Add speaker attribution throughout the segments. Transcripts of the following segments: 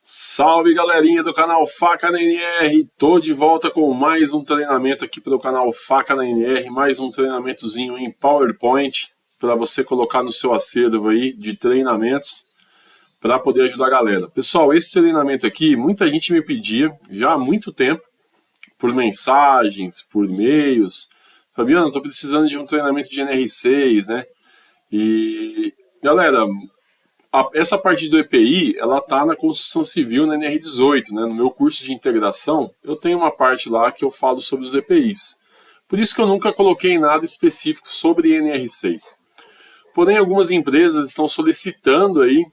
Speaker 1: Salve galerinha do canal Faca na NR, tô de volta com mais um treinamento aqui para o canal Faca na NR, mais um treinamentozinho em PowerPoint para você colocar no seu acervo aí de treinamentos para poder ajudar a galera. Pessoal, esse treinamento aqui, muita gente me pedia já há muito tempo, por mensagens, por e-mails. Fabiano, tô precisando de um treinamento de NR6, né? E galera, essa parte do EPI, ela tá na construção civil na NR18, né? No meu curso de integração, eu tenho uma parte lá que eu falo sobre os EPIs. Por isso que eu nunca coloquei nada específico sobre NR6. Porém, algumas empresas estão solicitando aí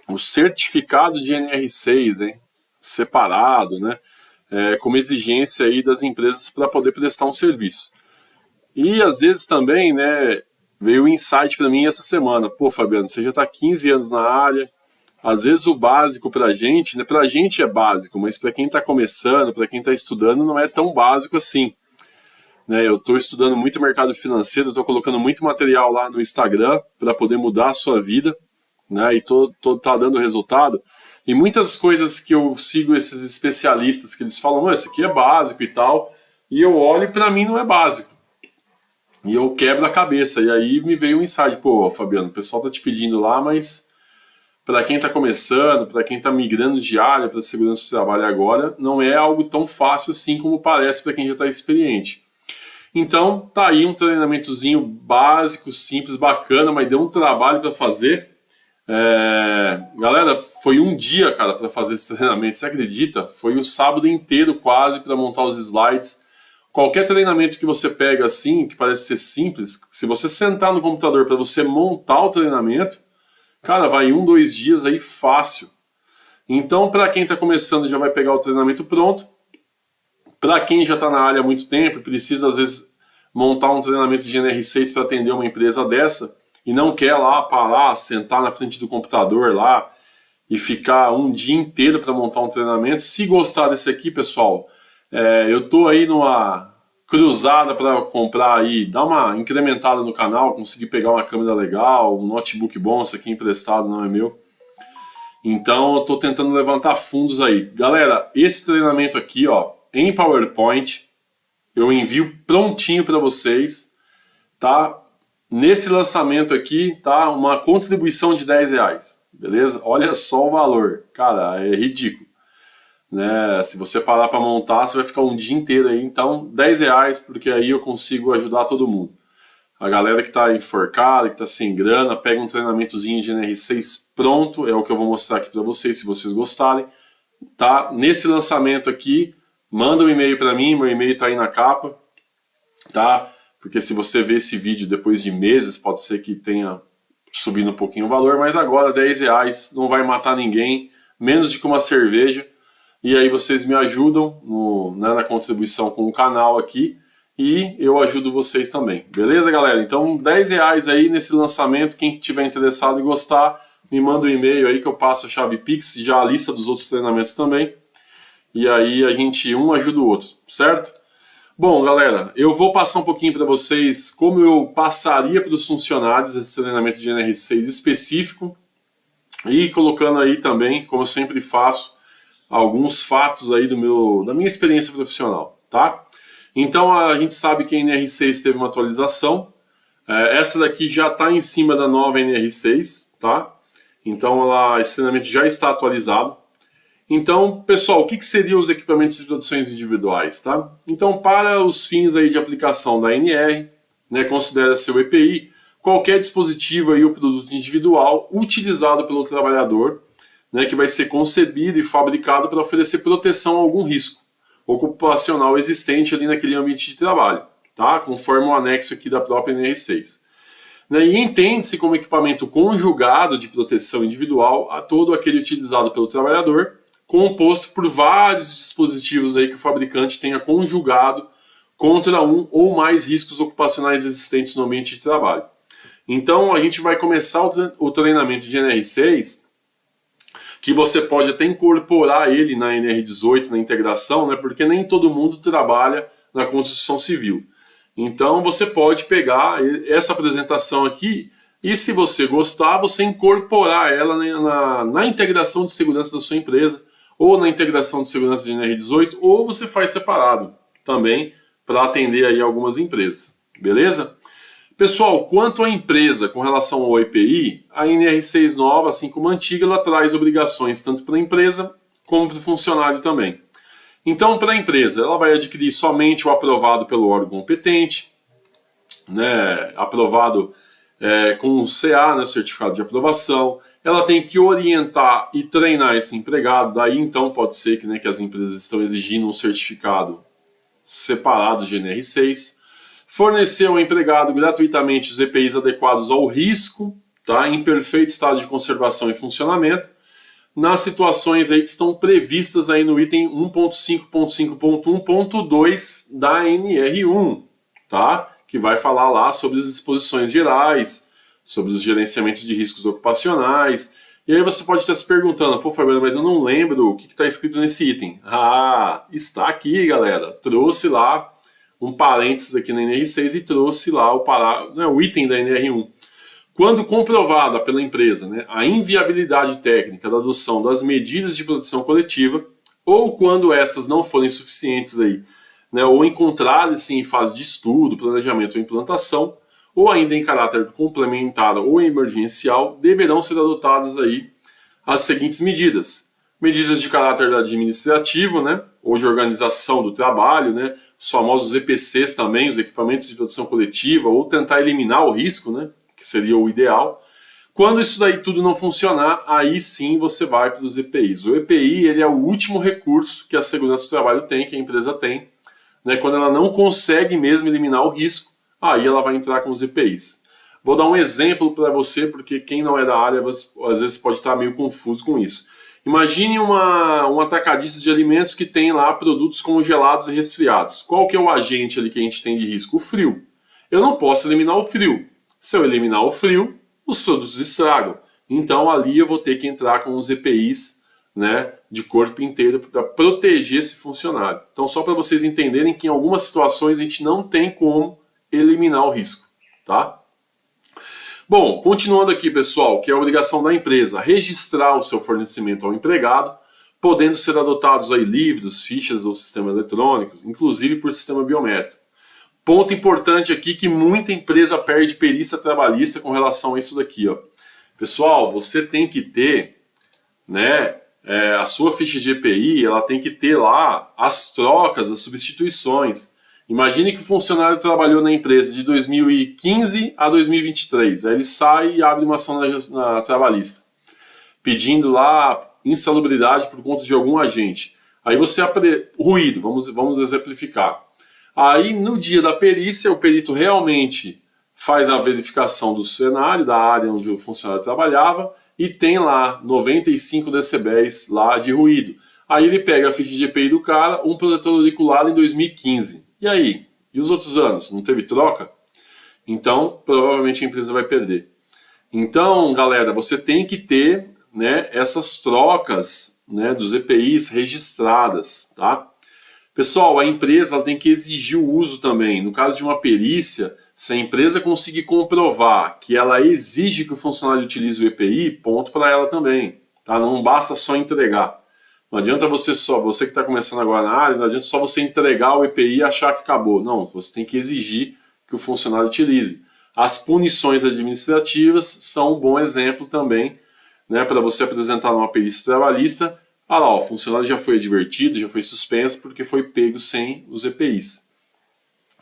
Speaker 1: o certificado de NR6, né? Separado, né? Como exigência aí das empresas para poder prestar um serviço. E às vezes também, né? Veio um insight para mim essa semana. Pô, Fabiano, você já está 15 anos na área. Às vezes o básico para a gente, né? Para a gente é básico, mas para quem está começando, para quem está estudando, não é tão básico assim. Né? Eu estou estudando muito mercado financeiro, estou colocando muito material lá no Instagram para poder mudar a sua vida. Né? E tá dando resultado. E muitas coisas que eu sigo esses especialistas que eles falam, isso aqui é básico e tal. E eu olho e para mim não é básico. E eu quebro a cabeça, e aí me veio um insight, pô, Fabiano, o pessoal tá te pedindo lá, mas para quem tá começando, para quem tá migrando de área para segurança do trabalho agora, não é algo tão fácil assim como parece para quem já tá experiente. Então, tá aí um treinamentozinho básico, simples, bacana, mas deu um trabalho para fazer. Galera, foi um dia, cara, para fazer esse treinamento, você acredita? Foi o sábado inteiro quase para montar os slides. Qualquer treinamento que você pega assim, que parece ser simples, se você sentar no computador para você montar o treinamento, cara, vai 1, 2 dias aí fácil. Então, para quem está começando, já vai pegar o treinamento pronto. Para quem já está na área há muito tempo, precisa às vezes montar um treinamento de NR6 para atender uma empresa dessa e não quer lá parar, sentar na frente do computador lá e ficar um dia inteiro para montar um treinamento. Se gostar desse aqui, pessoal, eu tô aí numa cruzada para comprar aí, dar uma incrementada no canal, conseguir pegar uma câmera legal, um notebook bom, isso aqui emprestado, não é meu. Então eu tô tentando levantar fundos aí. Galera, esse treinamento aqui, ó, em PowerPoint, eu envio prontinho para vocês, tá? Nesse lançamento aqui, tá? Uma contribuição de R$10, beleza? Olha só o valor, cara, é ridículo. Né? Se você parar para montar, você vai ficar um dia inteiro aí. Então, R$10, porque aí eu consigo ajudar todo mundo. A galera que está enforcada, que está sem grana, pega um treinamentozinho de NR6 pronto, é o que eu vou mostrar aqui para vocês, se vocês gostarem. Tá? Nesse lançamento aqui, manda um e-mail para mim, meu e-mail está aí na capa. Tá? Porque se você ver esse vídeo depois de meses, pode ser que tenha subido um pouquinho o valor, mas agora R$10 não vai matar ninguém, menos de que uma cerveja. E aí vocês me ajudam na contribuição com o canal aqui e eu ajudo vocês também. Beleza, galera? Então R$10 aí nesse lançamento. Quem tiver interessado e gostar, me manda um e-mail aí que eu passo a chave Pix, já a lista dos outros treinamentos também. E aí a gente um ajuda o outro, certo? Bom, galera, eu vou passar um pouquinho para vocês como eu passaria para os funcionários esse treinamento de NR6 específico e colocando aí também, como eu sempre faço, alguns fatos aí da minha experiência profissional, tá? Então a gente sabe que a NR6 teve uma atualização, essa daqui já está em cima da nova NR6, tá? Então esse treinamento já está atualizado. Então, pessoal, o que seriam os equipamentos de proteções individuais, tá? Então, para os fins aí de aplicação da NR, né, considera-se o EPI, qualquer dispositivo aí ou produto individual utilizado pelo trabalhador, né, que vai ser concebido e fabricado para oferecer proteção a algum risco ocupacional existente ali naquele ambiente de trabalho, tá? Conforme o anexo aqui da própria NR6. Né, e entende-se como equipamento conjugado de proteção individual a todo aquele utilizado pelo trabalhador, composto por vários dispositivos aí que o fabricante tenha conjugado contra um ou mais riscos ocupacionais existentes no ambiente de trabalho. Então a gente vai começar o treinamento de NR6, que você pode até incorporar ele na NR18, na integração, né, porque nem todo mundo trabalha na construção civil. Então você pode pegar essa apresentação aqui, e se você gostar, você incorporar ela na integração de segurança da sua empresa, ou na integração de segurança de NR18, ou você faz separado também para atender aí algumas empresas, beleza? Pessoal, quanto à empresa com relação ao EPI, a NR6 nova, assim como a antiga, ela traz obrigações tanto para a empresa como para o funcionário também. Então, para a empresa, ela vai adquirir somente o aprovado pelo órgão competente, né, aprovado com o CA, né, certificado de aprovação. Ela tem que orientar e treinar esse empregado, daí então pode ser que as empresas estão exigindo um certificado separado de NR6. Fornecer ao empregado gratuitamente os EPIs adequados ao risco, tá, em perfeito estado de conservação e funcionamento, nas situações aí que estão previstas aí no item 1.5.5.1.2 da NR1, tá? Que vai falar lá sobre as exposições gerais, sobre os gerenciamentos de riscos ocupacionais. E aí você pode estar se perguntando, pô, Fabiano, mas eu não lembro o que está escrito nesse item. Ah, está aqui, galera. Trouxe lá um parênteses aqui na NR6 e trouxe lá o item da NR1. Quando comprovada pela empresa, né, a inviabilidade técnica da adoção das medidas de proteção coletiva, ou quando essas não forem suficientes aí, né, ou encontrarem-se em fase de estudo, planejamento ou implantação, ou ainda em caráter complementar ou emergencial, deverão ser adotadas aí as seguintes medidas. Medidas de caráter administrativo, né, ou de organização do trabalho, né, os famosos EPCs também, os equipamentos de proteção coletiva, ou tentar eliminar o risco, né, que seria o ideal. Quando isso daí tudo não funcionar, aí sim você vai para os EPIs. O EPI ele é o último recurso que a segurança do trabalho tem, que a empresa tem, né, quando ela não consegue mesmo eliminar o risco, aí ela vai entrar com os EPIs. Vou dar um exemplo para você, porque quem não é da área às vezes pode estar meio confuso com isso. Imagine um atacadista de alimentos que tem lá produtos congelados e resfriados. Qual que é o agente ali que a gente tem de risco? O frio. Eu não posso eliminar o frio. Se eu eliminar o frio, os produtos estragam. Então ali eu vou ter que entrar com os EPIs, né, de corpo inteiro para proteger esse funcionário. Então só para vocês entenderem que em algumas situações a gente não tem como eliminar o risco, tá? Bom, continuando aqui, pessoal, que é a obrigação da empresa registrar o seu fornecimento ao empregado, podendo ser adotados aí livros, fichas ou sistemas eletrônicos, inclusive por sistema biométrico. Ponto importante aqui que muita empresa perde perícia trabalhista com relação a isso daqui, ó. Pessoal, você tem que ter, né, a sua ficha de EPI, ela tem que ter lá as trocas, as substituições. Imagine que o funcionário trabalhou na empresa de 2015 a 2023. Aí ele sai e abre uma ação na trabalhista, pedindo lá insalubridade por conta de algum agente. Aí você ruído, vamos exemplificar. Aí no dia da perícia, o perito realmente faz a verificação do cenário, da área onde o funcionário trabalhava, e tem lá 95 decibéis lá de ruído. Aí ele pega a ficha de EPI do cara, um protetor auricular em 2015. E aí? E os outros anos? Não teve troca? Então, provavelmente a empresa vai perder. Então, galera, você tem que ter, né, essas trocas, né, dos EPIs registradas, tá? Pessoal, a empresa ela tem que exigir o uso também. No caso de uma perícia, se a empresa conseguir comprovar que ela exige que o funcionário utilize o EPI, ponto para ela também, tá? Não basta só entregar. Não adianta você que está começando agora na área, não adianta só você entregar o EPI e achar que acabou. Não, você tem que exigir que o funcionário utilize. As punições administrativas são um bom exemplo também, né, para você apresentar numa perícia trabalhista. Ah lá, o funcionário já foi advertido, já foi suspenso porque foi pego sem os EPIs.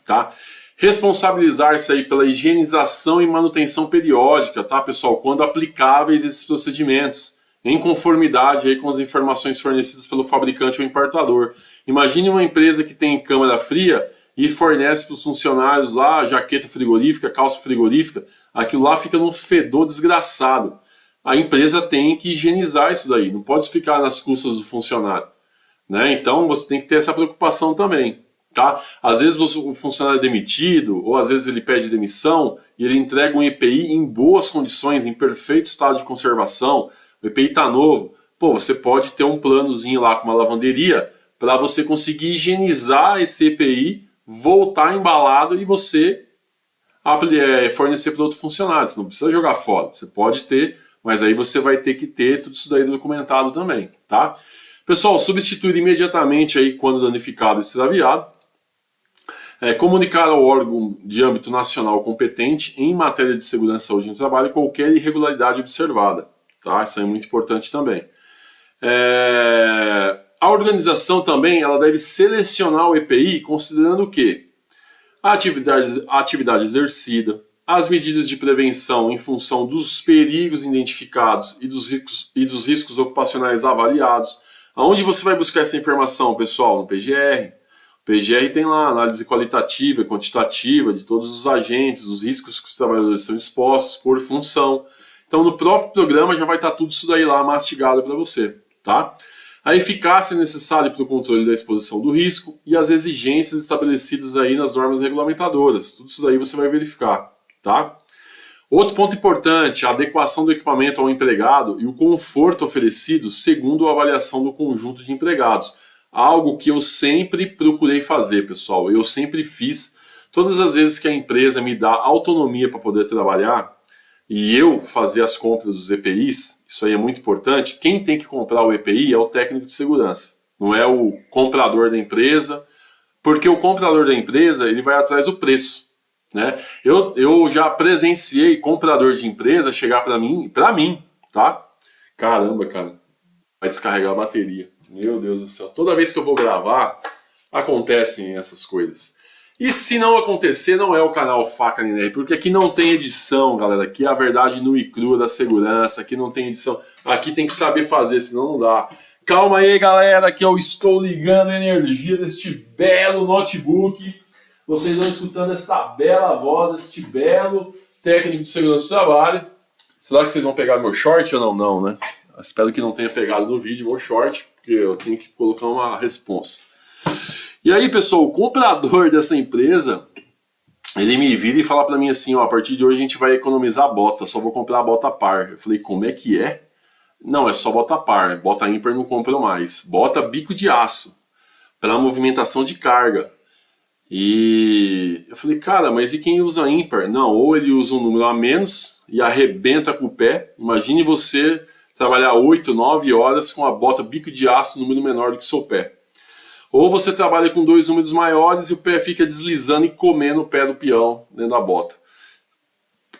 Speaker 1: Tá? Responsabilizar-se aí pela higienização e manutenção periódica, tá, pessoal? Quando aplicáveis esses procedimentos, em conformidade aí com as informações fornecidas pelo fabricante ou importador. Imagine uma empresa que tem câmara fria e fornece para os funcionários lá jaqueta frigorífica, calça frigorífica, aquilo lá fica num fedor desgraçado. A empresa tem que higienizar isso daí, não pode ficar nas custas do funcionário, né? Então você tem que ter essa preocupação também, tá? Às vezes o funcionário é demitido, ou às vezes ele pede demissão e ele entrega um EPI em boas condições, em perfeito estado de conservação. O EPI está novo, pô, você pode ter um planozinho lá com uma lavanderia para você conseguir higienizar esse EPI, voltar embalado e você fornecer para outro funcionário. Você não precisa jogar fora, você pode ter, mas aí você vai ter que ter tudo isso daí documentado também, tá? Pessoal, substituir imediatamente aí quando danificado e extraviado. Comunicar ao órgão de âmbito nacional competente em matéria de segurança e saúde no trabalho qualquer irregularidade observada, tá? Isso é muito importante também. A organização também ela deve selecionar o EPI considerando o quê? A atividade exercida, as medidas de prevenção em função dos perigos identificados e dos riscos ocupacionais avaliados. Aonde você vai buscar essa informação, pessoal? No PGR. O PGR tem lá análise qualitativa e quantitativa de todos os agentes, os riscos que os trabalhadores estão expostos por função. Então, no próprio programa já vai estar tudo isso daí lá mastigado para você, tá? A eficácia necessária para o controle da exposição do risco e as exigências estabelecidas aí nas normas regulamentadoras. Tudo isso daí você vai verificar, tá? Outro ponto importante, a adequação do equipamento ao empregado e o conforto oferecido segundo a avaliação do conjunto de empregados. Algo que eu sempre procurei fazer, pessoal. Eu sempre fiz. Todas as vezes que a empresa me dá autonomia para poder trabalhar e eu fazer as compras dos EPIs, isso aí é muito importante. Quem tem que comprar o EPI é o técnico de segurança, não é o comprador da empresa, porque o comprador da empresa ele vai atrás do preço, né? Eu já presenciei comprador de empresa chegar para mim, tá? Caramba, cara, vai descarregar a bateria. Meu Deus do céu, toda vez que eu vou gravar, acontecem essas coisas. E se não acontecer, não é o canal Faca na NR, porque aqui não tem edição, galera. Aqui é a verdade nua e crua da segurança, aqui não tem edição. Aqui tem que saber fazer, senão não dá. Calma aí, galera, que eu estou ligando a energia deste belo notebook. Vocês estão escutando essa bela voz, deste belo técnico de segurança do trabalho. Será que vocês vão pegar meu short ou não? Não, né? Espero que não tenha pegado no vídeo meu short, porque eu tenho que colocar uma responsa. E aí, pessoal, o comprador dessa empresa, ele me vira e fala pra mim assim, ó, a partir de hoje a gente vai economizar a bota, só vou comprar a bota par. Eu falei, como é que é? Não, é só bota par, bota ímpar não compro mais. Bota bico de aço, para movimentação de carga. E eu falei, cara, mas e quem usa ímpar? Não, ou ele usa um número a menos e arrebenta com o pé. Imagine você trabalhar 8, 9 horas com a bota bico de aço, número menor do que o seu pé. Ou você trabalha com 2 números maiores e o pé fica deslizando e comendo o pé do peão dentro da bota.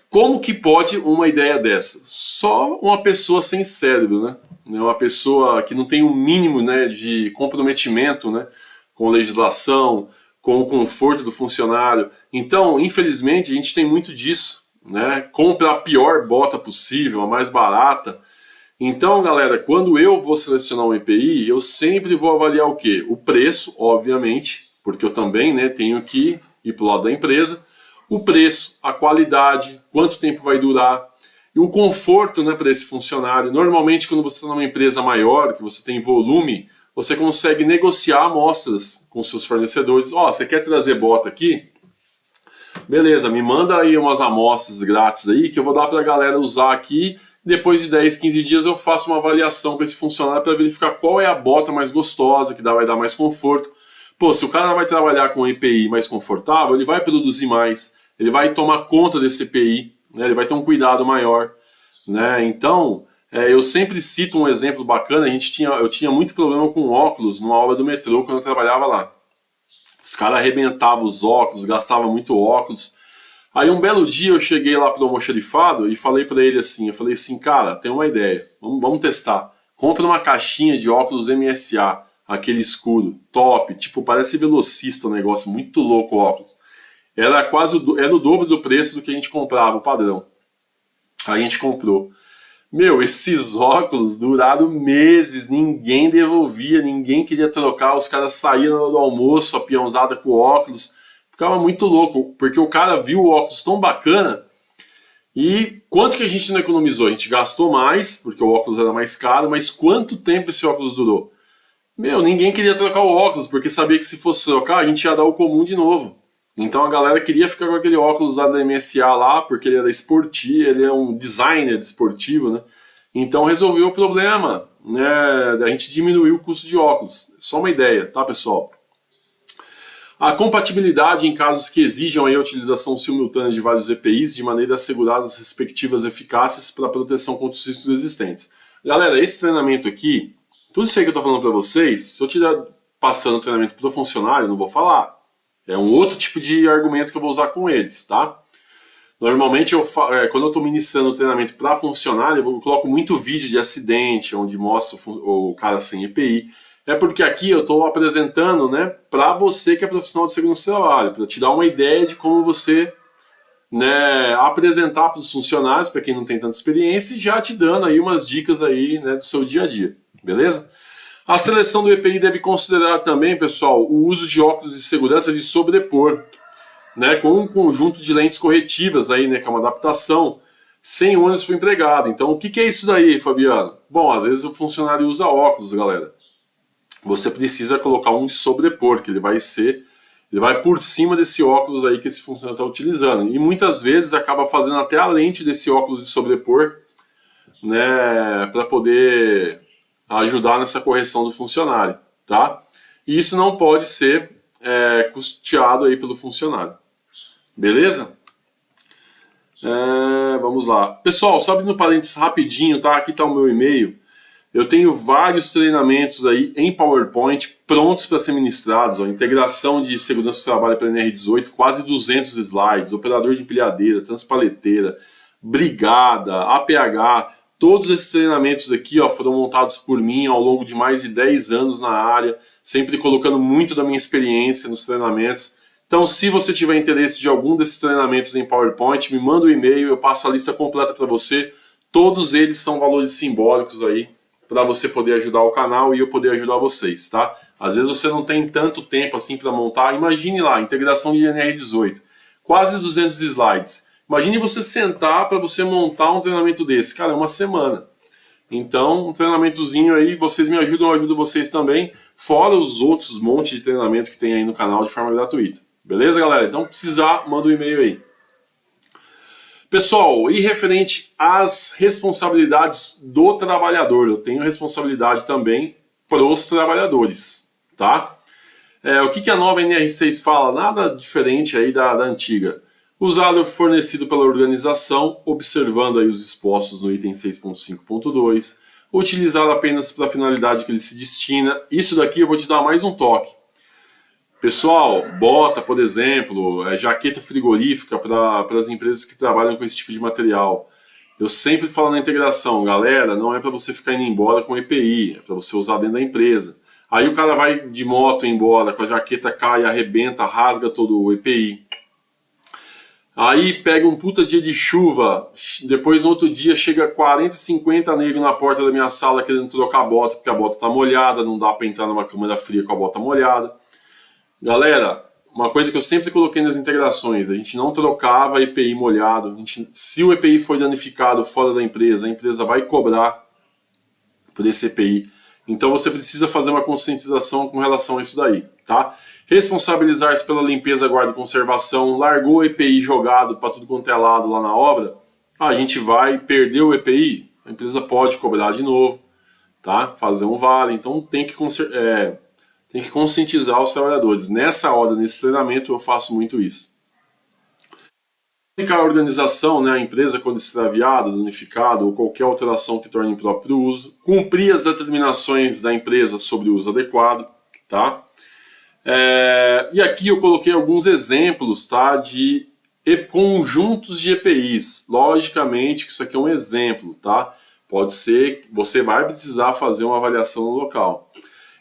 Speaker 1: Como que pode uma ideia dessa? Só uma pessoa sem cérebro, né? Uma pessoa que não tem o mínimo, né, de comprometimento, né, com a legislação, com o conforto do funcionário. Então, infelizmente, a gente tem muito disso, né? Compra a pior bota possível, a mais barata. Então, galera, quando eu vou selecionar um EPI, eu sempre vou avaliar o quê? O preço, obviamente, porque eu também, né, tenho que ir para o lado da empresa. O preço, a qualidade, quanto tempo vai durar e o conforto, né, para esse funcionário. Normalmente, quando você está numa empresa maior, que você tem volume, você consegue negociar amostras com seus fornecedores. Ó, você quer trazer bota aqui? Beleza, me manda aí umas amostras grátis aí que eu vou dar para a galera usar aqui. Depois de 10, 15 dias eu faço uma avaliação para esse funcionário para verificar qual é a bota mais gostosa, que vai dar mais conforto. Pô, se o cara vai trabalhar com um EPI mais confortável, ele vai produzir mais, ele vai tomar conta desse EPI, né? Ele vai ter um cuidado maior, né? Então, eu sempre cito um exemplo bacana. Eu tinha muito problema com óculos numa aula do metrô quando eu trabalhava lá. Os caras arrebentavam os óculos, gastavam muito óculos. Aí um belo dia eu cheguei lá pro almoxarifado e falei pra ele assim, cara, tem uma ideia, vamos testar. Compra uma caixinha de óculos MSA, aquele escuro, top, tipo, parece velocista o negócio, muito louco o óculos. Era o dobro do preço do que a gente comprava, o padrão. Aí a gente comprou. Meu, esses óculos duraram meses, ninguém devolvia, ninguém queria trocar, os caras saíam do almoço, a peãozada com óculos. Ficava muito louco, porque o cara viu o óculos tão bacana e quanto que a gente não economizou? A gente gastou mais, porque o óculos era mais caro, mas quanto tempo esse óculos durou? Meu, ninguém queria trocar o óculos, porque sabia que se fosse trocar, a gente ia dar o comum de novo. Então a galera queria ficar com aquele óculos lá da MSA lá, porque ele era esportivo, ele é um designer esportivo, né? Então resolveu o problema, né? A gente diminuiu o custo de óculos. Só uma ideia, tá, pessoal? A compatibilidade em casos que exijam aí a utilização simultânea de vários EPIs de maneira a assegurar as respectivas eficácias para proteção contra os riscos existentes. Galera, esse treinamento aqui, tudo isso aí que eu estou falando para vocês, se eu estiver passando o treinamento para o funcionário, eu não vou falar. É um outro tipo de argumento que eu vou usar com eles, tá? Normalmente, quando eu estou ministrando o treinamento para funcionário, eu coloco muito vídeo de acidente, onde mostra o cara sem EPI. É porque aqui eu estou apresentando, né, para você que é profissional de segurança do trabalho, para te dar uma ideia de como você, né, apresentar para os funcionários, para quem não tem tanta experiência, e já te dando aí umas dicas aí, né, do seu dia a dia, beleza? A seleção do EPI deve considerar também, pessoal, o uso de óculos de segurança de sobrepor, né, com um conjunto de lentes corretivas aí, né, que é uma adaptação sem ônus para o empregado. Então, o que é isso daí, Fabiano? Bom, às vezes o funcionário usa óculos, galera. Você precisa colocar um de sobrepor, que ele vai por cima desse óculos aí que esse funcionário está utilizando. E muitas vezes acaba fazendo até a lente desse óculos de sobrepor, né, para poder ajudar nessa correção do funcionário, tá? E isso não pode ser custeado aí pelo funcionário. Beleza? Vamos lá. Pessoal, só abrindo parênteses rapidinho, tá? Aqui está o meu e-mail. Eu tenho vários treinamentos aí em PowerPoint prontos para ser ministrados. Ó, integração de segurança do trabalho para NR18, quase 200 slides, operador de empilhadeira, transpaleteira, brigada, APH. Todos esses treinamentos aqui, ó, foram montados por mim ao longo de mais de 10 anos na área, sempre colocando muito da minha experiência nos treinamentos. Então, se você tiver interesse de algum desses treinamentos em PowerPoint, me manda um e-mail, eu passo a lista completa para você. Todos eles são valores simbólicos aí, para você poder ajudar o canal e eu poder ajudar vocês, tá? Às vezes você não tem tanto tempo assim para montar. Imagine lá, integração de NR18, quase 200 slides. Imagine você sentar para você montar um treinamento desse. Cara, é uma semana. Então, um treinamentozinho aí, vocês me ajudam, eu ajudo vocês também, fora os outros montes de treinamento que tem aí no canal de forma gratuita. Beleza, galera? Então, precisar, manda um e-mail aí. Pessoal, e referente às responsabilidades do trabalhador, eu tenho responsabilidade também para os trabalhadores, tá? O que a nova NR6 fala? Nada diferente aí da antiga. Usar o fornecido pela organização, observando aí os expostos no item 6.5.2, utilizar apenas para a finalidade que ele se destina. Isso daqui eu vou te dar mais um toque. Pessoal, bota, por exemplo, jaqueta frigorífica para as empresas que trabalham com esse tipo de material. Eu sempre falo na integração, galera, não é para você ficar indo embora com EPI, é para você usar dentro da empresa. Aí o cara vai de moto embora, com a jaqueta cai, arrebenta, rasga todo o EPI. Aí pega um puta dia de chuva, depois no outro dia chega 40, 50 negros na porta da minha sala querendo trocar a bota, porque a bota tá molhada, não dá para entrar numa câmera fria com a bota molhada. Galera, uma coisa que eu sempre coloquei nas integrações, a gente não trocava EPI molhado. Se o EPI foi danificado fora da empresa, a empresa vai cobrar por esse EPI. Então você precisa fazer uma conscientização com relação a isso daí, tá? Responsabilizar-se pela limpeza, guarda e conservação. Largou o EPI jogado para tudo quanto é lado lá na obra, a gente vai perder o EPI, a empresa pode cobrar de novo, tá? Fazer um vale, então tem que conscientizar os trabalhadores. Nessa hora, nesse treinamento, eu faço muito isso. A organização, né, a empresa, quando extraviada, danificada ou qualquer alteração que torne impróprio uso. Cumprir as determinações da empresa sobre o uso adequado. Tá? E aqui eu coloquei alguns exemplos, tá, de conjuntos de EPIs. Logicamente que isso aqui é um exemplo. Tá? Pode ser que você vai precisar fazer uma avaliação no local.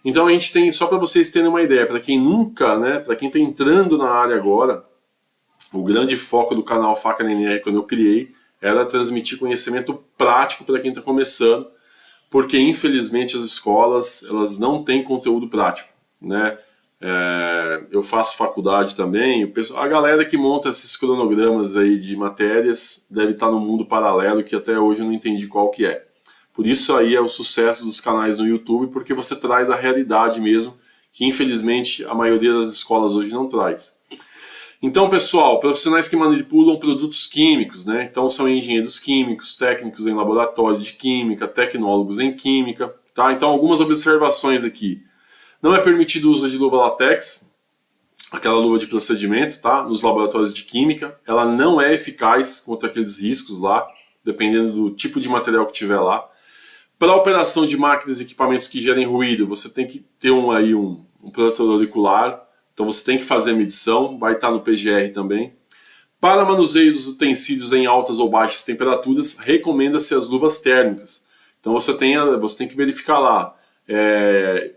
Speaker 1: Então a gente tem, só para vocês terem uma ideia, para quem nunca, né, para quem está entrando na área agora, o grande foco do canal Faca na NR quando eu criei era transmitir conhecimento prático para quem está começando, porque infelizmente as escolas elas não têm conteúdo prático, né? Eu faço faculdade também, a galera que monta esses cronogramas aí de matérias deve estar no mundo paralelo que até hoje eu não entendi qual que é. Por isso aí é o sucesso dos canais no YouTube, porque você traz a realidade mesmo, que infelizmente a maioria das escolas hoje não traz. Então, pessoal, profissionais que manipulam produtos químicos, né? Então são engenheiros químicos, técnicos em laboratório de química, tecnólogos em química, tá? Então algumas observações aqui. Não é permitido o uso de luva látex, aquela luva de procedimento, tá? Nos laboratórios de química, ela não é eficaz contra aqueles riscos lá, dependendo do tipo de material que tiver lá. Para a operação de máquinas e equipamentos que gerem ruído, você tem que ter um protetor auricular, então você tem que fazer a medição, vai estar no PGR também. Para manuseio dos utensílios em altas ou baixas temperaturas, recomenda-se as luvas térmicas. Então você tem que verificar lá,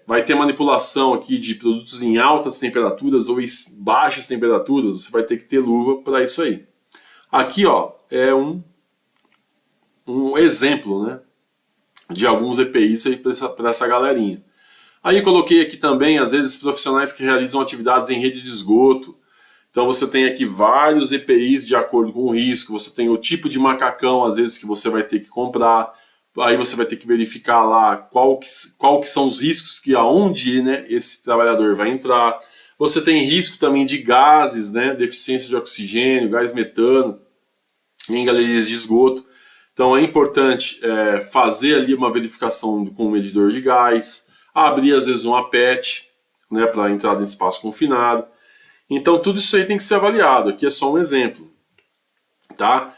Speaker 1: vai ter manipulação aqui de produtos em altas temperaturas ou em baixas temperaturas, você vai ter que ter luva para isso aí. Aqui ó, é um exemplo, né, de alguns EPIs aí para essa galerinha. Aí coloquei aqui também, às vezes, profissionais que realizam atividades em rede de esgoto. Então você tem aqui vários EPIs de acordo com o risco, você tem o tipo de macacão, às vezes, que você vai ter que comprar. Aí você vai ter que verificar lá qual que são os riscos que aonde, né, esse trabalhador vai entrar. Você tem risco também de gases, né, deficiência de oxigênio, gás metano, em galerias de esgoto. Então é importante fazer ali uma verificação com o medidor de gás, abrir às vezes uma PET, né, para entrada em espaço confinado. Então tudo isso aí tem que ser avaliado, aqui é só um exemplo. Tá?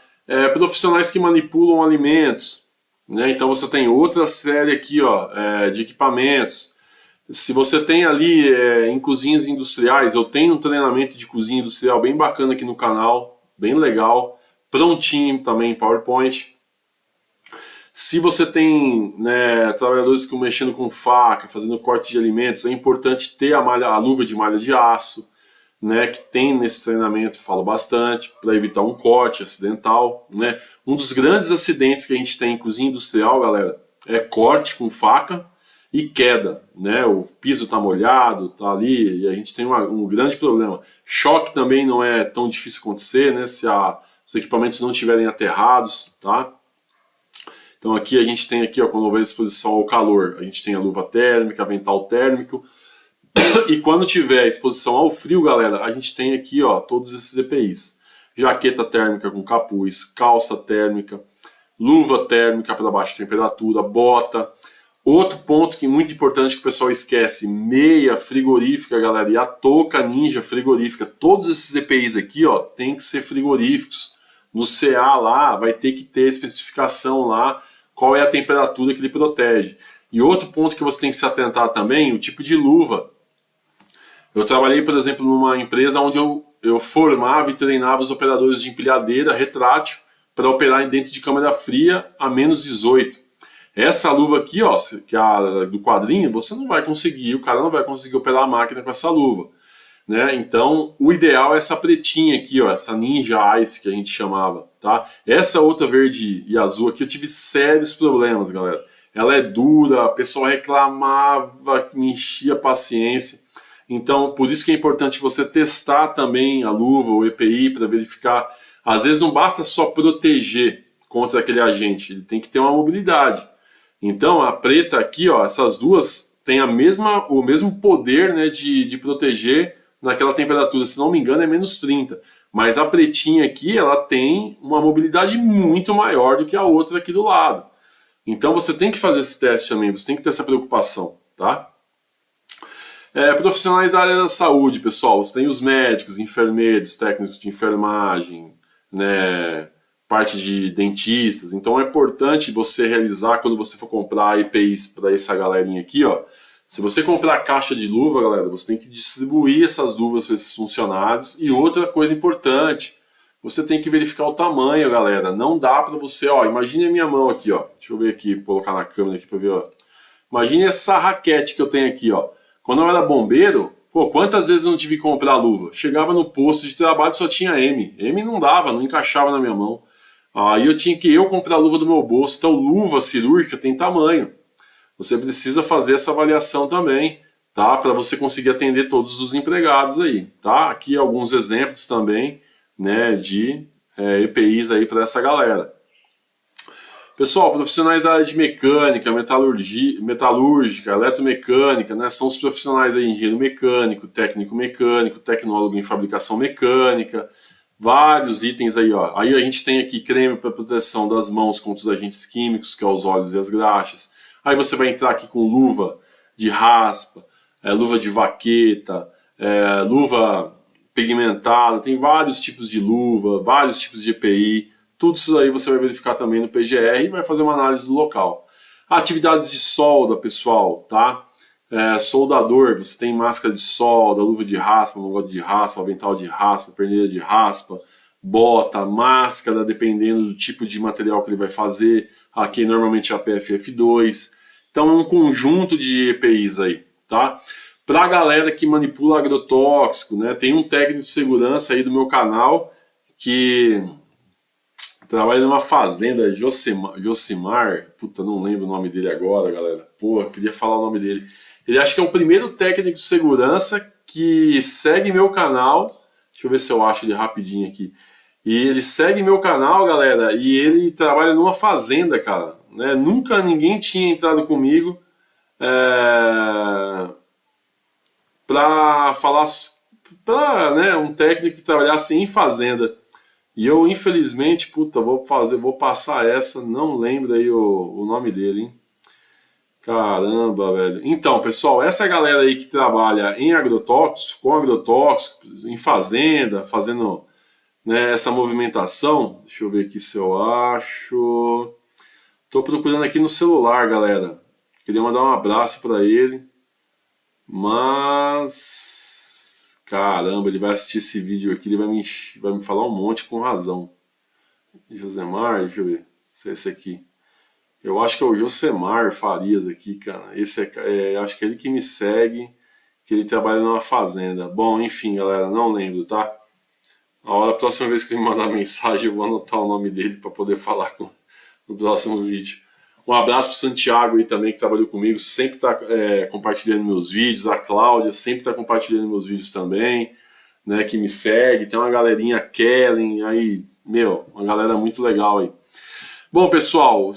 Speaker 1: Profissionais que manipulam alimentos, né? Então você tem outra série aqui ó, de equipamentos. Se você tem ali em cozinhas industriais, eu tenho um treinamento de cozinha industrial bem bacana aqui no canal, bem legal, prontinho também em PowerPoint. Se você tem, né, trabalhadores que estão mexendo com faca, fazendo corte de alimentos, é importante ter a luva de malha de aço, né, que tem nesse treinamento, falo bastante, para evitar um corte acidental. Né. Um dos grandes acidentes que a gente tem em cozinha industrial, galera, é corte com faca e queda. Né. O piso está molhado, está ali, e a gente tem um grande problema. Choque também não é tão difícil acontecer, né, se os equipamentos não estiverem aterrados, tá? Então aqui a gente tem aqui, ó, quando houver exposição ao calor, a gente tem a luva térmica, avental térmico. E quando tiver exposição ao frio, galera, a gente tem aqui ó, todos esses EPIs. Jaqueta térmica com capuz, calça térmica, luva térmica para baixa temperatura, bota. Outro ponto que é muito importante que o pessoal esquece, meia frigorífica, galera, e a touca ninja frigorífica. Todos esses EPIs aqui ó, tem que ser frigoríficos. No CA lá vai ter que ter especificação lá, qual é a temperatura que ele protege. E outro ponto que você tem que se atentar também, o tipo de luva. Eu trabalhei, por exemplo, numa empresa onde eu formava e treinava os operadores de empilhadeira retrátil para operar dentro de câmara fria a menos 18. Essa luva aqui, ó, que é a do quadrinho, você não vai conseguir, o cara não vai conseguir operar a máquina com essa luva. Né? Então, o ideal é essa pretinha aqui, ó, essa Ninja Ice que a gente chamava. Tá? Essa outra verde e azul aqui eu tive sérios problemas, galera. Ela é dura, o pessoal reclamava, me enchia a paciência. Então, por isso que é importante você testar também a luva, o EPI, para verificar. Às vezes não basta só proteger contra aquele agente, ele tem que ter uma mobilidade. Então, a preta aqui, ó, essas duas têm o mesmo poder, né, de proteger naquela temperatura, se não me engano é menos 30. Mas a pretinha aqui, ela tem uma mobilidade muito maior do que a outra aqui do lado. Então você tem que fazer esse teste também, você tem que ter essa preocupação, tá? Profissionais da área da saúde, pessoal, você tem os médicos, enfermeiros, técnicos de enfermagem, né, parte de dentistas. Então é importante você realizar, quando você for comprar EPIs para essa galerinha aqui, ó, se você comprar caixa de luva, galera, você tem que distribuir essas luvas para esses funcionários. E outra coisa importante, você tem que verificar o tamanho, galera. Não dá para você, ó, imagine a minha mão aqui, ó. Deixa eu ver aqui, colocar na câmera aqui para ver, ó. Imagine essa raquete que eu tenho aqui, ó. Quando eu era bombeiro, pô, quantas vezes eu não tive que comprar luva? Chegava no posto de trabalho só tinha M. M não dava, não encaixava na minha mão. Aí eu tinha que comprar a luva do meu bolso. Então luva cirúrgica tem tamanho. Você precisa fazer essa avaliação também, tá? Para você conseguir atender todos os empregados aí, tá? Aqui alguns exemplos também, né, de EPIs aí para essa galera. Pessoal, profissionais da área de mecânica, metalúrgica, eletromecânica, né, são os profissionais aí, engenheiro mecânico, técnico mecânico, tecnólogo em fabricação mecânica, vários itens aí, ó. Aí a gente tem aqui creme para proteção das mãos contra os agentes químicos, que é os óleos e as graxas. Aí você vai entrar aqui com luva de raspa, luva de vaqueta, luva pigmentada, tem vários tipos de luva, vários tipos de EPI, tudo isso aí você vai verificar também no PGR e vai fazer uma análise do local. Atividades de solda, pessoal, tá? Soldador, você tem máscara de solda, luva de raspa, mangote de raspa, avental de raspa, perneira de raspa, bota, máscara, dependendo do tipo de material que ele vai fazer. Aqui normalmente é a PFF2. Então é um conjunto de EPIs aí, tá? Pra galera que manipula agrotóxico, né? Tem um técnico de segurança aí do meu canal que trabalha numa fazenda, Josimar, puta, não lembro o nome dele agora, galera. Pô, queria falar o nome dele. Ele acho que é o primeiro técnico de segurança que segue meu canal. Deixa eu ver se eu acho ele rapidinho aqui. E ele segue meu canal, galera, e ele trabalha numa fazenda, cara. Né? Nunca ninguém tinha entrado comigo para falar, para, né, um técnico que trabalhasse em fazenda. E eu, infelizmente, puta, vou passar essa, não lembro aí o nome dele, hein? Caramba, velho. Então, pessoal, essa galera aí que trabalha em agrotóxicos, com agrotóxicos, em fazenda, fazendo, né, essa movimentação. Deixa eu ver aqui se eu acho. Tô procurando aqui no celular, galera. Queria mandar um abraço para ele. Mas... caramba, ele vai assistir esse vídeo aqui, ele vai me falar um monte com razão. Josemar, deixa eu ver. Se é esse aqui. Eu acho que é o Josemar Farias aqui, cara. Esse acho que é ele que me segue, que ele trabalha numa fazenda. Bom, enfim, galera, não lembro, tá? A próxima vez que ele me mandar mensagem, eu vou anotar o nome dele para poder falar no próximo vídeo. Um abraço pro Santiago aí também, que trabalhou comigo, sempre tá compartilhando meus vídeos. A Cláudia sempre tá compartilhando meus vídeos também, né, que me segue. Tem uma galerinha, Kellen, aí, meu, uma galera muito legal aí. Bom, pessoal,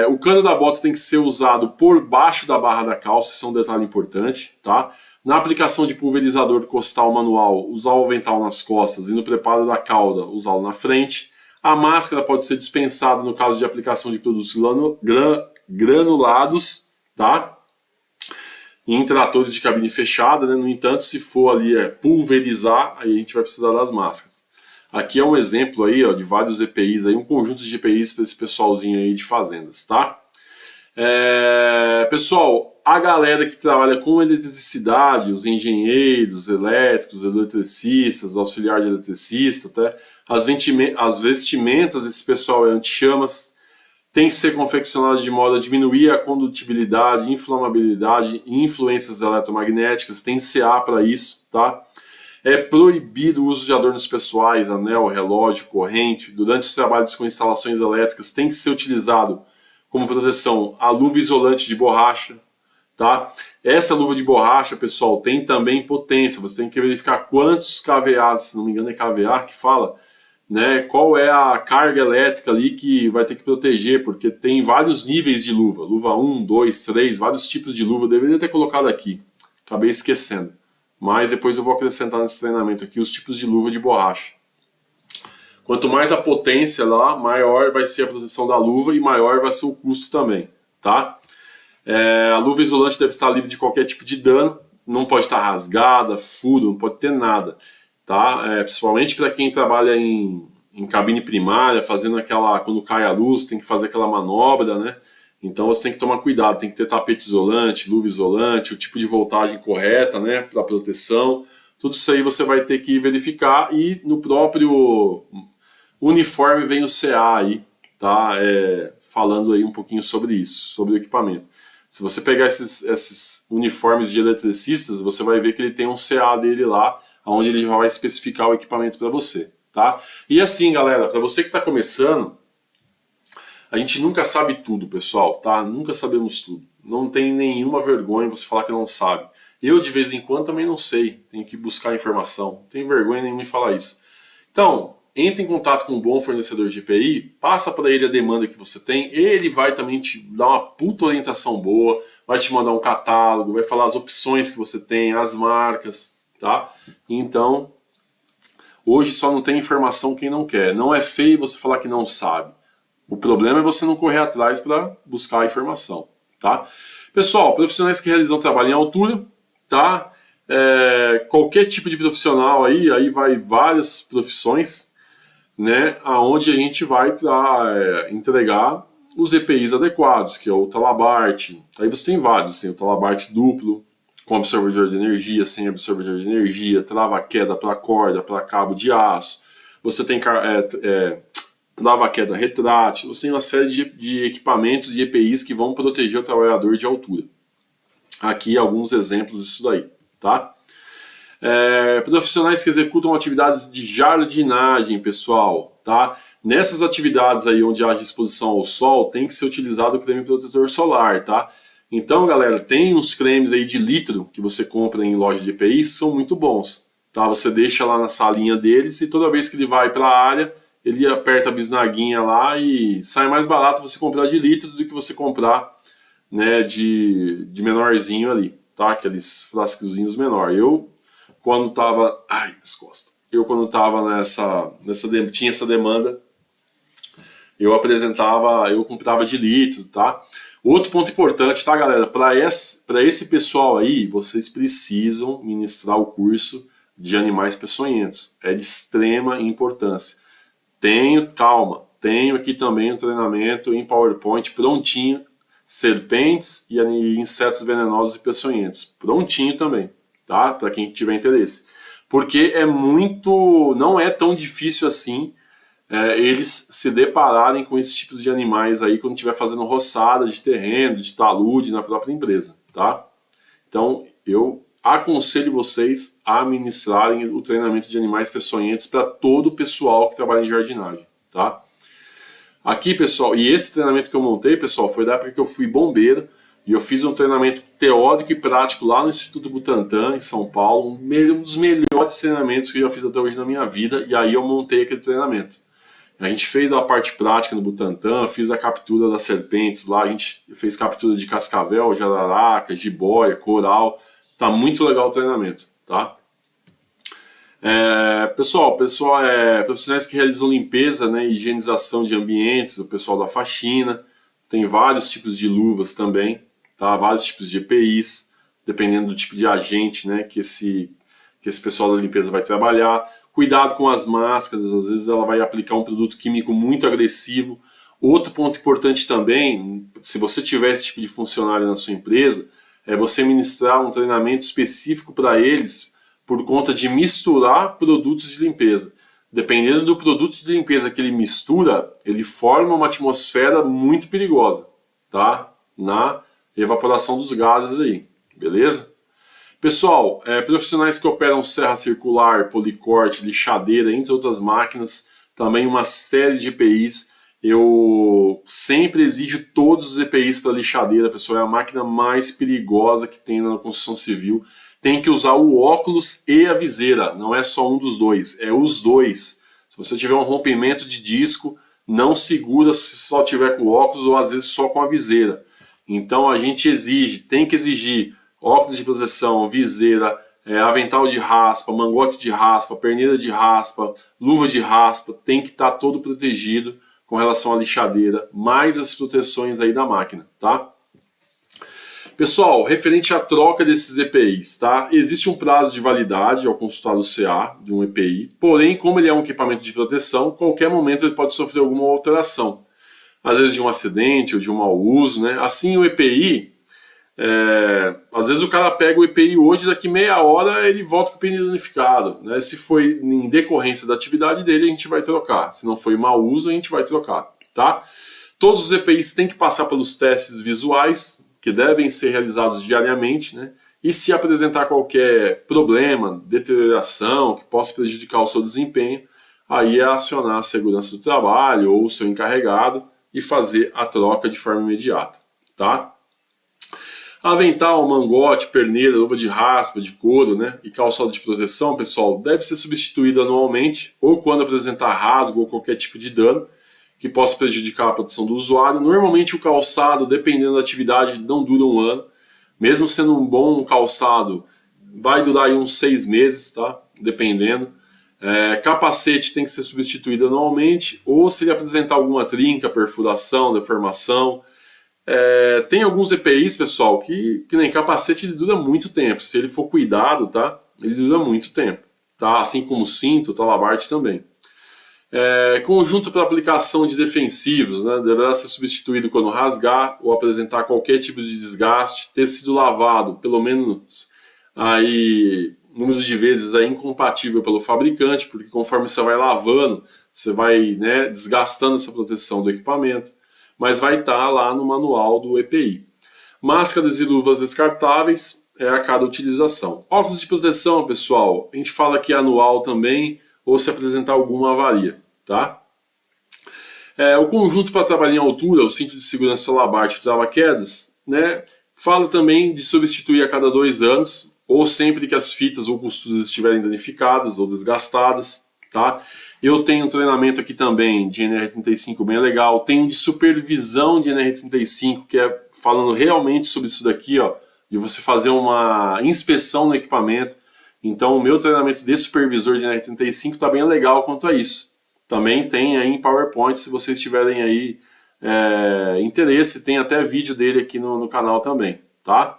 Speaker 1: o cano da bota tem que ser usado por baixo da barra da calça, isso é um detalhe importante, tá? Na aplicação de pulverizador costal manual, usar o avental nas costas e no preparo da cauda, usá-lo na frente. A máscara pode ser dispensada no caso de aplicação de produtos granulados, tá? Em tratores de cabine fechada, né? No entanto, se for ali pulverizar, aí a gente vai precisar das máscaras. Aqui é um exemplo aí, ó, de vários EPIs, aí, um conjunto de EPIs para esse pessoalzinho aí de fazendas, tá? Pessoal, a galera que trabalha com eletricidade, os engenheiros elétricos, eletricistas, auxiliar de eletricista, tá? As vestimentas desse pessoal anti-chamas tem que ser confeccionado de modo a diminuir a condutibilidade, inflamabilidade e influências eletromagnéticas, tem CA para isso, tá? É proibido o uso de adornos pessoais, anel, relógio, corrente. Durante os trabalhos com instalações elétricas tem que ser utilizado como proteção a luva isolante de borracha, tá? Essa luva de borracha, pessoal, tem também potência. Você tem que verificar quantos kVA, se não me engano é kVA que fala, né? Qual é a carga elétrica ali que vai ter que proteger, porque tem vários níveis de luva. Luva 1, 2, 3, vários tipos de luva. Eu deveria ter colocado aqui, acabei esquecendo. Mas depois eu vou acrescentar nesse treinamento aqui os tipos de luva de borracha. Quanto mais a potência lá, maior vai ser a proteção da luva e maior vai ser o custo também, tá? A luva isolante deve estar livre de qualquer tipo de dano, não pode estar rasgada, furo, não pode ter nada, tá? Principalmente para quem trabalha em cabine primária, fazendo aquela, quando cai a luz, tem que fazer aquela manobra, né? Então você tem que tomar cuidado, tem que ter tapete isolante, luva isolante, o tipo de voltagem correta, né, para proteção. Tudo isso aí você vai ter que verificar e no próprio uniforme vem o CA aí, tá? Falando aí um pouquinho sobre isso, sobre o equipamento. Se você pegar esses uniformes de eletricistas, você vai ver que ele tem um CA dele lá, onde ele vai especificar o equipamento para você, tá? E assim, galera, para você que está começando, a gente nunca sabe tudo, pessoal, tá? Nunca sabemos tudo. Não tem nenhuma vergonha você falar que não sabe. Eu, de vez em quando, também não sei. Tenho que buscar informação. Não tenho vergonha nenhuma em falar isso. Então, entre em contato com um bom fornecedor de EPI, passa para ele a demanda que você tem. Ele vai também te dar uma puta orientação boa, vai te mandar um catálogo, vai falar as opções que você tem, as marcas, tá? Então, hoje só não tem informação quem não quer. Não é feio você falar que não sabe. O problema é você não correr atrás para buscar a informação, tá? Pessoal, profissionais que realizam trabalho em altura, tá? qualquer tipo de profissional aí vai várias profissões, né, aonde a gente vai entregar os EPIs adequados, que é o Talabart. Aí você tem vários, tem o Talabart duplo, com absorvedor de energia, sem absorvedor de energia, trava-queda para corda, para cabo de aço. Você tem trava-queda retrátil. Você tem uma série de equipamentos e EPIs que vão proteger o trabalhador de altura. Aqui alguns exemplos disso daí, tá? Profissionais que executam atividades de jardinagem, pessoal, tá? Nessas atividades aí onde haja exposição ao sol, tem que ser utilizado o creme protetor solar, tá? Então, galera, tem uns cremes aí de litro que você compra em loja de EPI, são muito bons, tá? Você deixa lá na salinha deles e toda vez que ele vai para a área, ele aperta a bisnaguinha lá e sai mais barato você comprar de litro do que você comprar, né, de menorzinho ali, tá? Aqueles frascozinhos menor. Eu quando tava tinha essa demanda, eu comprava de litro, tá? Outro ponto importante, tá, galera? Para esse pessoal aí, vocês precisam ministrar o curso de animais peçonhentos. É de extrema importância. Tenho aqui também um treinamento em PowerPoint prontinho, serpentes e insetos venenosos e peçonhentos. Prontinho também, tá? Para quem tiver interesse. Porque não é tão difícil assim eles se depararem com esses tipos de animais aí quando estiver fazendo roçada de terreno, de talude na própria empresa, tá? Então, eu aconselho vocês a ministrarem o treinamento de animais peçonhentos para todo o pessoal que trabalha em jardinagem, tá? Aqui, pessoal, e esse treinamento que eu montei, pessoal, foi da época que eu fui bombeiro e eu fiz um treinamento teórico e prático lá no Instituto Butantan, em São Paulo, um dos melhores treinamentos que eu já fiz até hoje na minha vida, e aí eu montei aquele treinamento. A gente fez a parte prática no Butantan, fiz a captura das serpentes lá, a gente fez captura de cascavel, jararaca, jiboia, coral. Tá muito legal o treinamento, tá? Pessoal, profissionais que realizam limpeza, né, higienização de ambientes, o pessoal da faxina, tem vários tipos de luvas também, tá? Vários tipos de EPIs, dependendo do tipo de agente, né, que esse pessoal da limpeza vai trabalhar. Cuidado com as máscaras, às vezes ela vai aplicar um produto químico muito agressivo. Outro ponto importante também, se você tiver esse tipo de funcionário na sua empresa, é você ministrar um treinamento específico para eles por conta de misturar produtos de limpeza. Dependendo do produto de limpeza que ele mistura, ele forma uma atmosfera muito perigosa, tá? Na evaporação dos gases aí, beleza? Pessoal, profissionais que operam serra circular, policorte, lixadeira, entre outras máquinas, também uma série de EPIs. Eu sempre exijo todos os EPIs para lixadeira, pessoal, é a máquina mais perigosa que tem na construção civil. Tem que usar o óculos e a viseira, não é só um dos dois, é os dois. Se você tiver um rompimento de disco, não segura se só tiver com óculos ou às vezes só com a viseira. Então a gente tem que exigir óculos de proteção, viseira, avental de raspa, mangote de raspa, perneira de raspa, luva de raspa, tem que estar todo protegido com relação à lixadeira, mais as proteções aí da máquina, tá? Pessoal, referente à troca desses EPIs, tá? Existe um prazo de validade ao consultar o CA de um EPI, porém, como ele é um equipamento de proteção, qualquer momento ele pode sofrer alguma alteração, às vezes de um acidente ou de um mau uso, né? Assim, o EPI, às vezes o cara pega o EPI hoje, daqui meia hora ele volta com o pneu danificado, né? Se foi em decorrência da atividade dele, a gente vai trocar. Se não foi mau uso, a gente vai trocar, tá? Todos os EPIs têm que passar pelos testes visuais, que devem ser realizados diariamente, né? E se apresentar qualquer problema, deterioração, que possa prejudicar o seu desempenho, aí é acionar a segurança do trabalho ou o seu encarregado e fazer a troca de forma imediata, tá? Avental, mangote, perneira, luva de raspa, de couro, né, e calçado de proteção, pessoal, deve ser substituído anualmente ou quando apresentar rasgo ou qualquer tipo de dano que possa prejudicar a proteção do usuário. Normalmente o calçado, dependendo da atividade, não dura um ano. Mesmo sendo um bom calçado, vai durar aí uns 6 meses, tá? Dependendo. Capacete tem que ser substituído anualmente ou se ele apresentar alguma trinca, perfuração, deformação. Tem alguns EPIs, pessoal, que nem capacete ele dura muito tempo. Se ele for cuidado, tá? Ele dura muito tempo, tá? Assim como o cinto, o talabarte também. Conjunto para aplicação de defensivos, né? Deverá ser substituído quando rasgar ou apresentar qualquer tipo de desgaste, ter sido lavado pelo menos aí número de vezes aí incompatível pelo fabricante, porque conforme você vai lavando, você vai, né, desgastando essa proteção do equipamento, mas vai estar lá no manual do EPI. Máscaras e luvas descartáveis a cada utilização. Óculos de proteção, pessoal, a gente fala que é anual também, ou se apresentar alguma avaria, tá? O conjunto para trabalhar em altura, o cinto de segurança talabarte e trava-quedas, né, fala também de substituir a cada 2 anos, ou sempre que as fitas ou costuras estiverem danificadas ou desgastadas, tá? Eu tenho um treinamento aqui também de NR35 bem legal, tenho de supervisão de NR35, que é falando realmente sobre isso daqui, ó, de você fazer uma inspeção no equipamento. Então o meu treinamento de supervisor de NR35 está bem legal quanto a isso. Também tem aí em PowerPoint, se vocês tiverem aí interesse, tem até vídeo dele aqui no canal também, tá?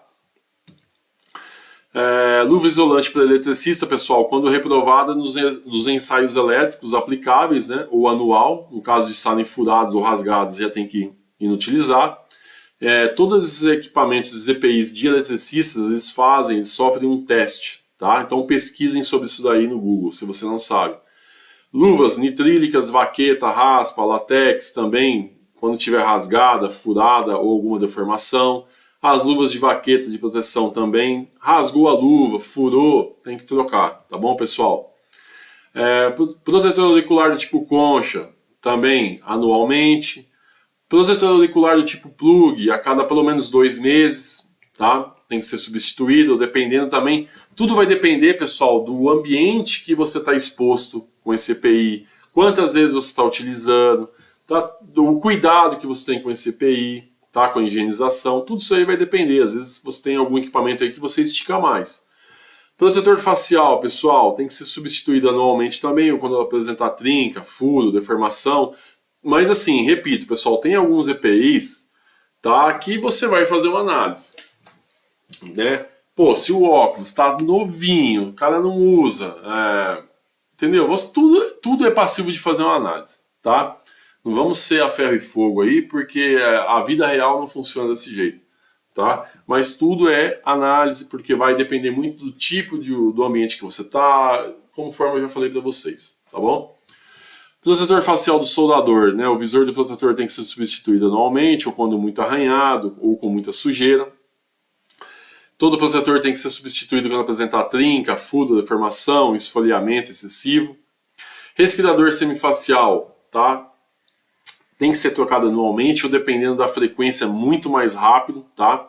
Speaker 1: Luva isolante para eletricista, pessoal, quando reprovada nos ensaios elétricos aplicáveis, né, ou anual, no caso de estarem furados ou rasgados, já tem que inutilizar. Todos esses equipamentos, esses EPIs de eletricistas, eles sofrem um teste, tá? Então pesquisem sobre isso daí no Google, se você não sabe. Luvas nitrílicas, vaqueta, raspa, latex também, quando tiver rasgada, furada ou alguma deformação. As luvas de vaqueta de proteção também. Rasgou a luva, furou, tem que trocar, tá bom, pessoal? Protetor auricular do tipo concha, também anualmente. Protetor auricular do tipo plug, a cada pelo menos 2 meses, tá? Tem que ser substituído, dependendo também. Tudo vai depender, pessoal, do ambiente que você está exposto com esse EPI, quantas vezes você está utilizando, tá? Do cuidado que você tem com esse EPI. Tá, com a higienização, tudo isso aí vai depender. Às vezes você tem algum equipamento aí que você estica mais. Protetor facial, pessoal, tem que ser substituído anualmente também, ou quando apresentar trinca, furo, deformação. Mas assim, repito, pessoal, tem alguns EPIs, tá, que você vai fazer uma análise, né? Pô, se o óculos está novinho, o cara não usa, entendeu? Tudo é passível de fazer uma análise, tá? Não vamos ser a ferro e fogo aí, porque a vida real não funciona desse jeito, tá? Mas tudo é análise, porque vai depender muito do tipo do ambiente que você tá, conforme eu já falei para vocês, tá bom? Protetor facial do soldador, né? O visor do protetor tem que ser substituído anualmente, ou quando muito arranhado, ou com muita sujeira. Todo protetor tem que ser substituído quando apresentar trinca, furo, deformação, esfoliamento excessivo. Respirador semifacial, tá? Tem que ser trocado anualmente, ou dependendo da frequência, muito mais rápido, tá?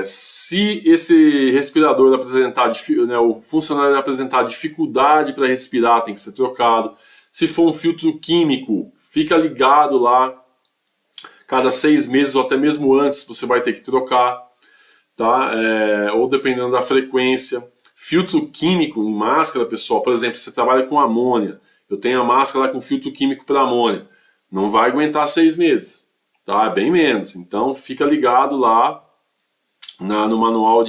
Speaker 1: Se esse respirador apresentar, né, o funcionário apresentar dificuldade para respirar, tem que ser trocado. Se for um filtro químico, fica ligado lá, cada 6 meses ou até mesmo antes você vai ter que trocar, tá? Ou dependendo da frequência. Filtro químico em máscara, pessoal, por exemplo, você trabalha com amônia, eu tenho a máscara com filtro químico para amônia. Não vai aguentar 6 meses, tá? Bem menos. Então fica ligado lá no manual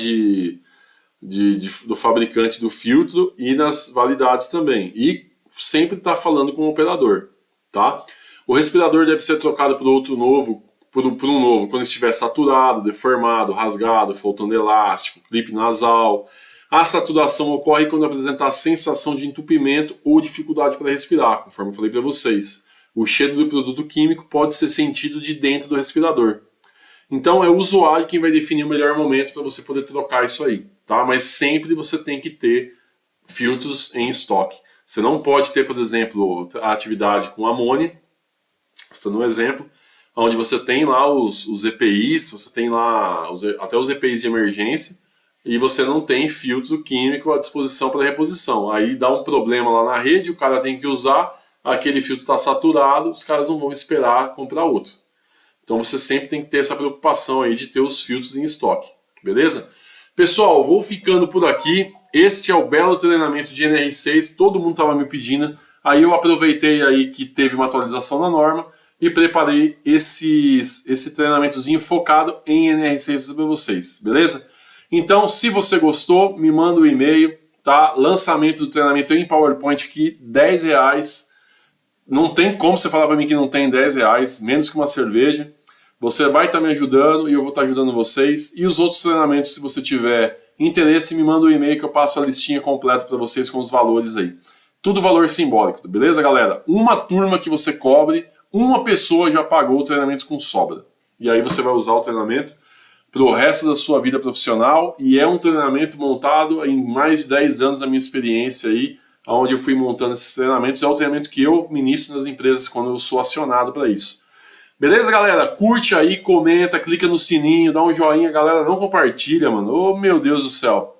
Speaker 1: do fabricante do filtro e nas validades também. E sempre está falando com o operador, tá? O respirador deve ser trocado por outro novo, por um novo, quando estiver saturado, deformado, rasgado, faltando elástico, clipe nasal. A saturação ocorre quando apresentar sensação de entupimento ou dificuldade para respirar, conforme eu falei para vocês. O cheiro do produto químico pode ser sentido de dentro do respirador. Então é o usuário quem vai definir o melhor momento para você poder trocar isso aí, tá? Mas sempre você tem que ter filtros em estoque. Você não pode ter, por exemplo, a atividade com amônia, estou no exemplo, onde você tem lá os EPIs, você tem lá até os EPIs de emergência, e você não tem filtro químico à disposição para reposição. Aí dá um problema lá na rede, o cara tem que usar, aquele filtro está saturado, os caras não vão esperar comprar outro. Então você sempre tem que ter essa preocupação aí de ter os filtros em estoque, beleza? Pessoal, vou ficando por aqui. Este é o belo treinamento de NR6, todo mundo estava me pedindo. Aí eu aproveitei aí que teve uma atualização na norma e preparei esse treinamentozinho focado em NR6 para vocês, beleza? Então, se você gostou, me manda um e-mail, tá? Lançamento do treinamento em PowerPoint aqui, R$10. Não tem como você falar para mim que não tem R$10, menos que uma cerveja. Você vai estar me ajudando e eu vou estar ajudando vocês. E os outros treinamentos, se você tiver interesse, me manda um e-mail que eu passo a listinha completa para vocês com os valores aí. Tudo valor simbólico, beleza, galera? Uma turma que você cobre, uma pessoa já pagou o treinamento com sobra. E aí você vai usar o treinamento para o resto da sua vida profissional. E é um treinamento montado em mais de 10 anos da minha experiência aí, onde eu fui montando esses treinamentos. É o treinamento que eu ministro nas empresas quando eu sou acionado para isso. Beleza, galera? Curte aí, comenta, clica no sininho, dá um joinha, galera. Não compartilha, mano. Oh, meu Deus do céu.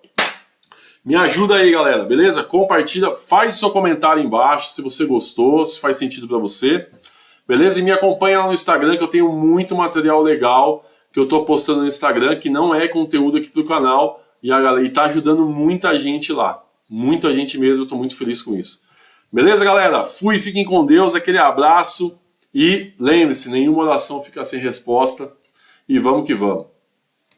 Speaker 1: Me ajuda aí, galera, beleza? Compartilha, faz seu comentário embaixo se você gostou, se faz sentido para você. Beleza? E me acompanha lá no Instagram, que eu tenho muito material legal que eu tô postando no Instagram, que não é conteúdo aqui pro canal. E tá ajudando muita gente lá. Muita gente mesmo, eu tô muito feliz com isso. Beleza, galera? Fui, fiquem com Deus, aquele abraço. E lembre-se, nenhuma oração fica sem resposta. E vamos que vamos.